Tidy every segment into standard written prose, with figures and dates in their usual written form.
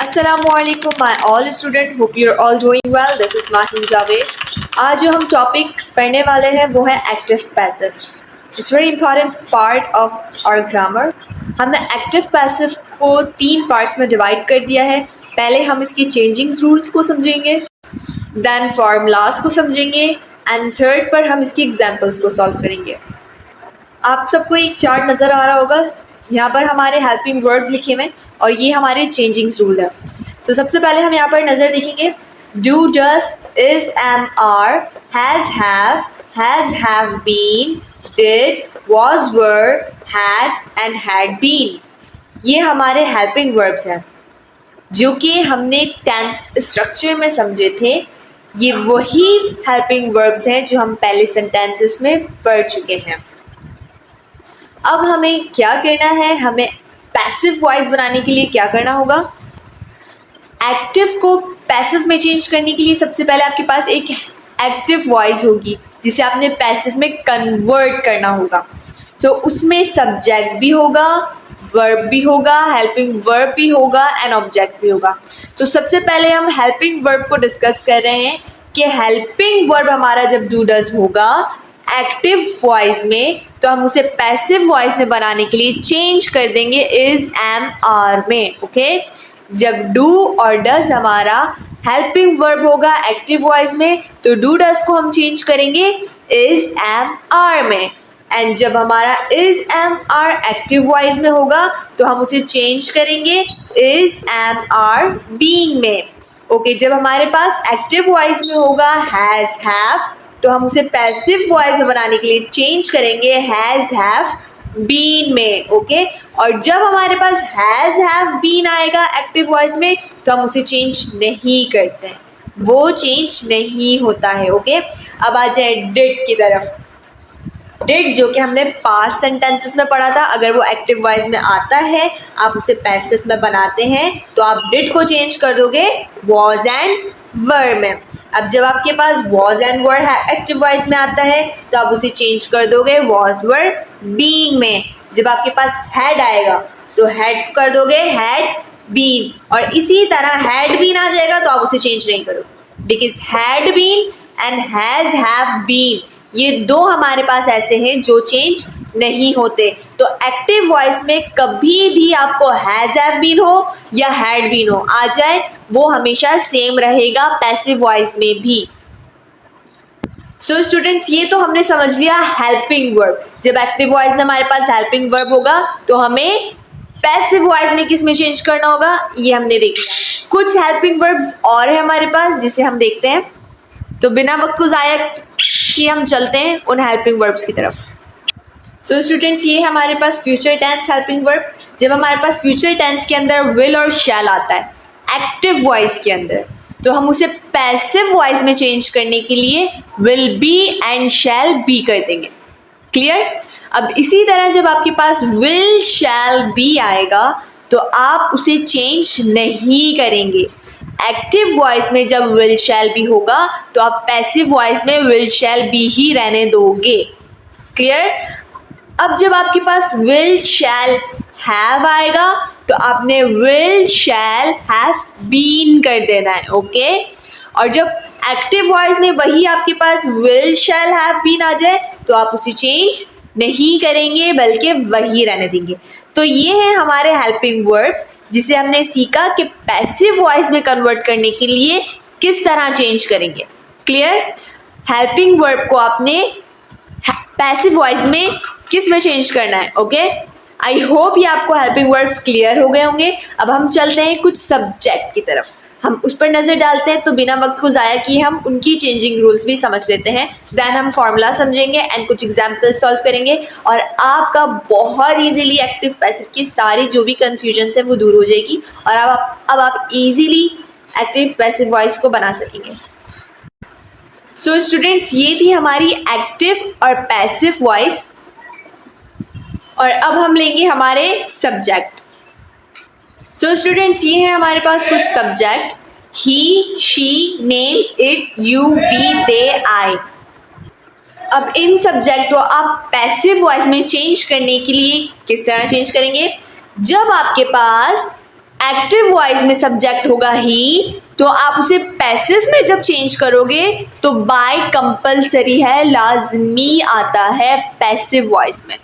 Assalamualaikum my all student, hope you're all doing well. This is Mahin Javed. आज जो हम topic पढ़ने वाले हैं वो है active passive. It's very important part of our grammar. हमने एक्टिव पैसिव को 3 पार्ट्स में डिवाइड कर दिया है. पहले हम इसकी चेंजिंग रूल्स को समझेंगे, देन फार्मूलाज को समझेंगे एंड थर्ड पर हम इसकी एग्जांपल्स को सॉल्व करेंगे. आप सबको एक चार्ट नज़र आ रहा होगा. यहाँ पर हमारे हेल्पिंग वर्ड्स लिखे हुए और ये हमारे चेंजिंग रूल है. तो सबसे पहले हम यहाँ पर नज़र देखेंगे. Do, does, is, am, are, have been, did, was, were, had and had been. ये हमारे हेल्पिंग वर्ब्स हैं जो कि हमने टेंस स्ट्रक्चर में समझे थे. ये वही हेल्पिंग वर्ब्स हैं जो हम पहले सेंटेंसेस में पढ़ चुके हैं. अब हमें क्या करना है, हमें पैसिव वॉइस बनाने के लिए क्या करना होगा. एक्टिव को पैसिव में चेंज करने के लिए सबसे पहले आपके पास एक एक्टिव वॉइस होगी जिसे आपने पैसिव में कन्वर्ट करना होगा. तो उसमें सब्जेक्ट भी होगा, वर्ब भी होगा, हेल्पिंग वर्ब भी होगा एंड ऑब्जेक्ट भी होगा. तो सबसे पहले हम हेल्पिंग वर्ब को डिस्कस कर रहे हैं कि हेल्पिंग वर्ब हमारा जब डू डज होगा एक्टिव वॉइस में तो हम उसे पैसिव वॉइस में बनाने के लिए चेंज कर देंगे इज, एम, आर में. ओके, जब डू और डज हमारा हेल्पिंग वर्ब होगा एक्टिव वॉइस में तो डू डज को हम चेंज करेंगे इज, एम, आर में. एंड जब हमारा is, am, are active voice में होगा तो हम उसे चेंज करेंगे इज, एम, आर, बीइंग में. ओके, जब हमारे पास एक्टिव वॉइस में होगा हैज, हैव तो हम उसे पैसिव वॉइस में बनाने के लिए चेंज करेंगे हैज, हैव बीन में. ओके, और जब हमारे पास हैज, हैव बीन आएगा एक्टिव वॉइस में तो हम उसे चेंज नहीं करते हैं, वो चेंज नहीं होता है. ओके, अब आ जाए डिड की तरफ. डिड जो कि हमने पास्ट सेंटेंसेस में पढ़ा था, अगर वो एक्टिव वॉइस में आता है आप उसे पैसिव में बनाते हैं तो आप डिड को चेंज कर दोगे वॉज एंड वर में. अब जब आपके पास was and were active voice में आता है तो आप उसे चेंज कर दोगे वॉज, वर, बीइंग में. जब आपके पास हैड आएगा तो हैड कर दोगे हैड बीन, और इसी तरह हैड बीन आ जाएगा तो आप उसे चेंज नहीं करोगे because had been and has, have been ये दो हमारे पास ऐसे हैं जो चेंज नहीं होते. तो एक्टिव वॉइस में कभी भी आपको हैज, हैव बीन हो या हैड बीन हो आ जाए वो हमेशा सेम रहेगा पैसिव वॉइस में भी. सो स्टूडेंट्स, ये तो हमने समझ लिया हेल्पिंग वर्ब. जब एक्टिव वॉइस में हमारे पास हेल्पिंग वर्ब होगा तो हमें पैसिव वॉइस में किस में चेंज करना होगा ये हमने देख लिया. कुछ हेल्पिंग वर्ब्स और है हमारे पास जिसे हम देखते हैं. तो बिना वक्त को ज़ाया किए हम चलते हैं उन हेल्पिंग वर्ब्स की तरफ. सो स्टूडेंट्स, ये हमारे पास फ्यूचर टेंस हेल्पिंग वर्ब. जब हमारे पास फ्यूचर टेंस के अंदर विल और शैल आता है एक्टिव वॉइस के अंदर तो हम उसे पैसिव वॉइस में चेंज करने के लिए will be and shall be कर देंगे. क्लियर. अब इसी तरह जब आपके पास विल शैल बी आएगा तो आप उसे चेंज नहीं करेंगे. एक्टिव वॉइस में जब विल शैल बी होगा तो आप पैसिव वॉइस में विल शैल बी ही रहने दोगे. क्लियर. अब जब आपके पास विल शैल हैव आएगा तो आपने विल शैल हैव बीन कर देना है. ओके, और जब एक्टिव वॉइस में वही आपके पास विल शैल हैव बीन आ जाए तो आप उसे चेंज नहीं करेंगे बल्कि वही रहने देंगे. तो ये है हमारे हेल्पिंग वर्ब्स जिसे हमने सीखा कि पैसिव वॉइस में कन्वर्ट करने के लिए किस तरह चेंज करेंगे. क्लियर. हेल्पिंग वर्ब को आपने पैसिव वॉइस में किस में चेंज करना है. ओके, आई होप ये आपको हेल्पिंग वर्ब्स क्लियर हो गए होंगे. अब हम चलते हैं कुछ सब्जेक्ट की तरफ, हम उस पर नज़र डालते हैं. तो बिना वक्त को ज़ाया किए हम उनकी चेंजिंग रूल्स भी समझ लेते हैं. देन हम फार्मूला समझेंगे एंड कुछ एग्जाम्पल सॉल्व करेंगे और आपका बहुत इजीली एक्टिव पैसिव की सारी जो भी कन्फ्यूजन है वो दूर हो जाएगी और अब आप इजीली एक्टिव पैसिव वॉइस को बना सकेंगे. सो स्टूडेंट्स, ये थी हमारी एक्टिव और पैसिव वॉइस. और अब हम लेंगे हमारे सब्जेक्ट. सो स्टूडेंट्स, ये है हमारे पास कुछ subject. He, she, name, it, you, we, they, I. अब इन सब्जेक्ट को आप पैसिव वॉइस में चेंज करने के लिए किस तरह चेंज करेंगे. जब आपके पास एक्टिव वॉइस में सब्जेक्ट होगा ही, तो आप उसे पैसिव में जब चेंज करोगे तो बाय कंपलसरी है, लाजमी आता है पैसिव वॉइस में।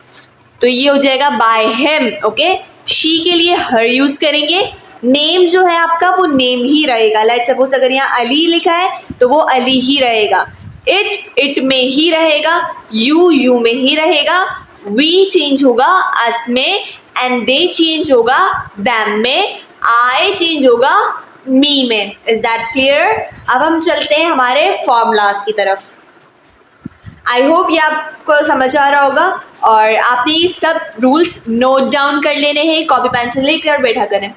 तो ये हो जाएगा बाय हिम। ओके, शी के लिए हर यूज करेंगे। नेम जो है आपका वो नेम ही रहेगा। लेट्स सपोज अगर यहाँ अली लिखा है तो वो अली ही रहेगा। इट में ही रहेगा। यू में ही रहेगा। वी चेंज होगा अस में, एंड दे चेंज होगा दैम में, आई चेंज होगा मी में। Is that clear? अब हम चलते हैं हमारे फॉर्मूलाज की तरफ। आई होप ये आपको समझ आ रहा होगा और आपने ये सब रूल्स नोट डाउन कर लेने हैं, कॉपी पेंसिल लेकर बैठा करें।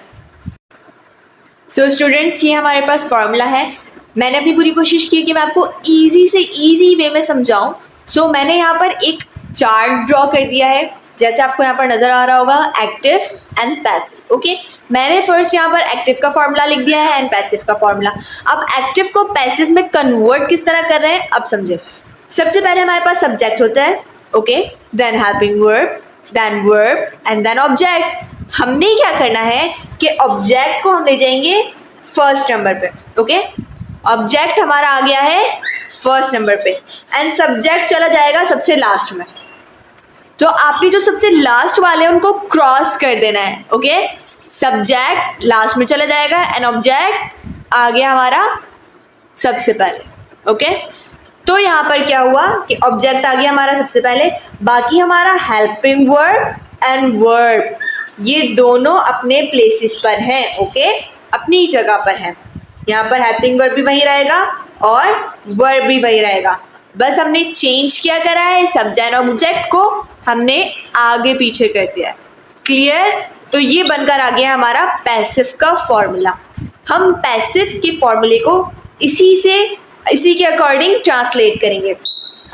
सो स्टूडेंट्स, ये हमारे पास फॉर्मूला है। मैंने अपनी पूरी कोशिश की कि मैं आपको इजी से इजी वे में समझाऊं। सो मैंने यहाँ पर एक चार्ट ड्रॉ कर दिया है, जैसे आपको यहाँ पर नजर आ रहा होगा, एक्टिव एंड पैसिव। ओके, मैंने फर्स्ट यहाँ पर एक्टिव का फॉर्मूला लिख दिया है एंड पैसिव का फॉर्मूला। अब एक्टिव को पैसिव में कन्वर्ट किस तरह कर रहे हैं, अब समझे। सबसे पहले हमारे पास सब्जेक्ट होता है, okay, then helping verb, then verb and then object. हमने क्या करना है कि ऑब्जेक्ट को हम ले जाएंगे फर्स्ट नंबर पे। ओके, ऑब्जेक्ट हमारा आ गया है फर्स्ट नंबर पे एंड सब्जेक्ट चला जाएगा सबसे लास्ट में। तो आपने जो सबसे लास्ट वाले हैं उनको क्रॉस कर देना है। ओके, सब्जेक्ट लास्ट में चला जाएगा एंड ऑब्जेक्ट आ गया हमारा सबसे पहले। ओके, तो यहाँ पर क्या हुआ कि ऑब्जेक्ट आ गया हमारा सबसे पहले, बाकी हमारा हेल्पिंग वर्ब एंड वर्ब ये दोनों अपने प्लेसेस पर हैं। ओके, अपनी जगह पर हैं। यहाँ पर हेल्पिंग वर्ब भी वही रहेगा और वर्ब भी वही रहेगा, बस हमने चेंज क्या करा है, सब्जेक्ट और ऑब्जेक्ट को हमने आगे पीछे कर दिया है। क्लियर? तो ये बनकर आ गया हमारा पैसिव का फॉर्मूला। हम पैसिव के फॉर्मूले को इसी के अकॉर्डिंग ट्रांसलेट करेंगे।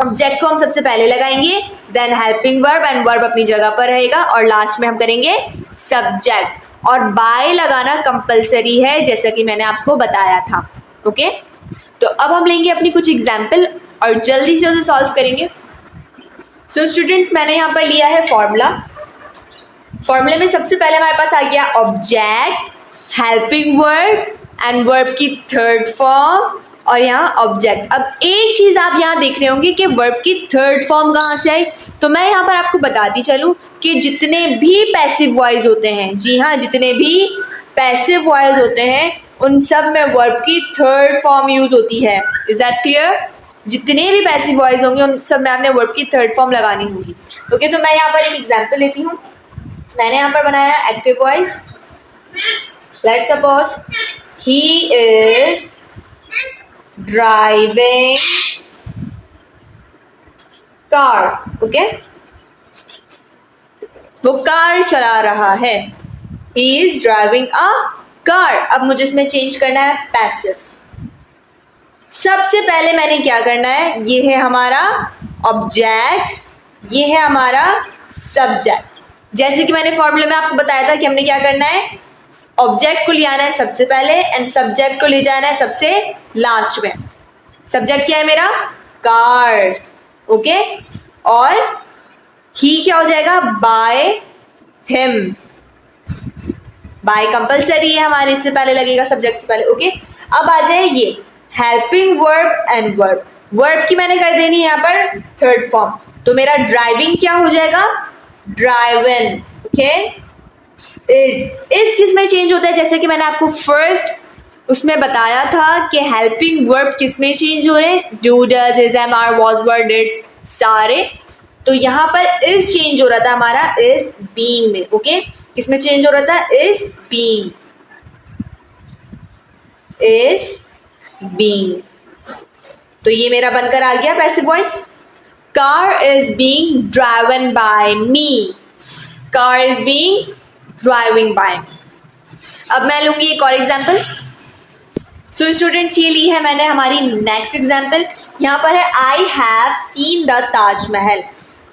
ऑब्जेक्ट को हम सबसे पहले लगाएंगे, then helping verb and verb अपनी जगह पर रहेगा और लास्ट में हम करेंगे सब्जेक्ट। और बाय लगाना कंपलसरी है, जैसा कि मैंने आपको बताया था। ओके, तो अब हम लेंगे अपनी कुछ एग्जाम्पल और जल्दी से उसे सॉल्व करेंगे। सो स्टूडेंट्स, मैंने यहाँ पर लिया है फॉर्मूला। फॉर्मूले में सबसे पहले हमारे पास आ गया object, helping verb and verb की थर्ड फॉर्म और यहाँ ऑब्जेक्ट। अब एक चीज आप यहाँ देख रहे होंगे कि वर्ब की थर्ड फॉर्म कहाँ से आई, तो मैं यहाँ पर आपको बताती चलूँ कि जितने भी पैसिव वॉइस होते हैं, जी हाँ, जितने भी पैसिव वॉइस होते हैं उन सब में वर्ब की थर्ड फॉर्म यूज होती है। Is that clear? जितने भी पैसिव वॉइस होंगे उन सब में आपने वर्ब की थर्ड फॉर्म लगानी होगी। ओके, तो मैं यहाँ पर एक एग्जाम्पल लेती हूँ। मैंने यहाँ पर बनाया active voice. Let's suppose he is driving car. Okay, वो कार चला रहा है। He is driving a car. अब मुझे इसमें चेंज करना है पैसिव। सबसे पहले मैंने क्या करना है, ये है हमारा ऑब्जेक्ट, ये है हमारा सब्जेक्ट। जैसे कि मैंने फॉर्मूले में आपको बताया था कि हमने क्या करना है, ऑब्जेक्ट को ले आना है सबसे पहले एंड सब्जेक्ट को ले जाना है सबसे लास्ट में। सब्जेक्ट क्या है मेरा, कार। ओके, और ही क्या हो जाएगा, बाय हिम। बाय कंपलसरी है हमारे, इससे पहले लगेगा सब्जेक्ट से पहले। ओके, अब आ जाए ये helping verb and verb. Verb की मैंने कर देनी है यहाँ पर थर्ड फॉर्म, तो मेरा ड्राइविंग क्या हो जाएगा, ड्राइवन। ओके, इस किस में चेंज होता है, जैसे कि मैंने आपको फर्स्ट उसमें बताया था कि हेल्पिंग वर्ब किस में चेंज हो रहे हैं, do, does, is, am, are, was, were, did, सारे। तो यहाँ पर इज चेंज हो रहा था हमारा इज बीइंग में। ओके, किस में चेंज हो रहा था, इज बीइंग, इज बीइंग। तो ये मेरा बनकर आ गया passive voice. Car is being driven by me. Car is being driving by. अब मैं लूंगी एक और एग्जाम्पल। सो स्टूडेंट्स, ये ली है मैंने हमारी नेक्स्ट एग्जाम्पल। यहाँ पर है I have seen the Taj Mahal.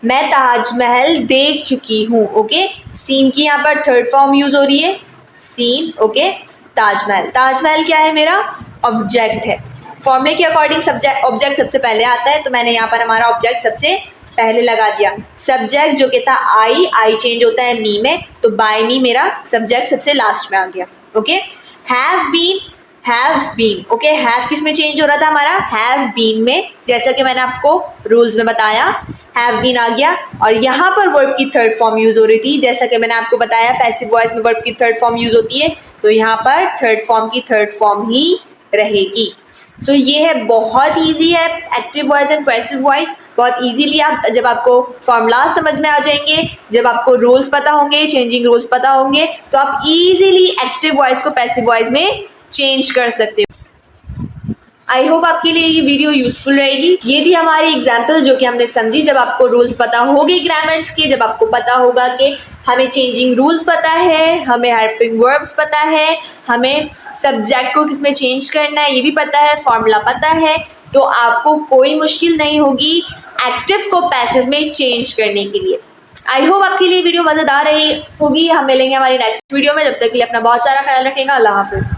मैं ताजमहल देख चुकी हूँ। ओके, सीन की यहाँ पर थर्ड फॉर्म यूज हो रही है, सीन। ओके, ताजमहल। ताजमहल क्या है, मेरा ऑब्जेक्ट है। फॉर्मूले के अकॉर्डिंग सब्जेक्ट ऑब्जेक्ट सबसे पहले आता है, तो मैंने यहाँ पर हमारा ऑब्जेक्ट सबसे पहले लगा दिया। सब्जेक्ट जो कि था आई चेंज होता है मी में, तो बाय मी मेरा सब्जेक्ट सबसे लास्ट में आ गया। Okay. Have been, okay. Have किस में चेंज हो रहा था हमारा? हैव बीन में, जैसा कि मैंने आपको रूल्स में बताया, हैव बीन आ गया और यहाँ पर वर्ब की थर्ड फॉर्म यूज हो रही थी, जैसा कि मैंने आपको बताया पैसिव वॉइस में वर्ब की थर्ड फॉर्म यूज होती है, तो यहाँ पर थर्ड फॉर्म की थर्ड फॉर्म ही रहेगी। तो ये है, बहुत इजी है active voice and passive voice. बहुत इजीली आप, जब आपको फॉर्मूला समझ में आ जाएंगे, जब आपको रूल्स पता होंगे, चेंजिंग रूल्स पता होंगे, तो आप इजीली एक्टिव वॉइस को पैसिव वॉइस में चेंज कर सकते हो। आई होप आपके लिए ये वीडियो यूजफुल रहेगी। ये थी हमारी एग्जाम्पल जो कि हमने समझी। जब आपको रूल्स पता होगी ग्रामर्स के, जब आपको पता होगा कि हमें चेंजिंग रूल्स पता है, हमें हेल्पिंग वर्ब्स पता है, हमें सब्जेक्ट को किसमें चेंज करना है ये भी पता है, फॉर्मूला पता है, तो आपको कोई मुश्किल नहीं होगी एक्टिव को पैसिव में चेंज करने के लिए। आई होप आपके लिए वीडियो मजेदार रही होगी। हम मिलेंगे हमारी नेक्स्ट वीडियो में। जब तक के लिए अपना बहुत सारा ख्याल रखेगा। अल्लाह हाफिज।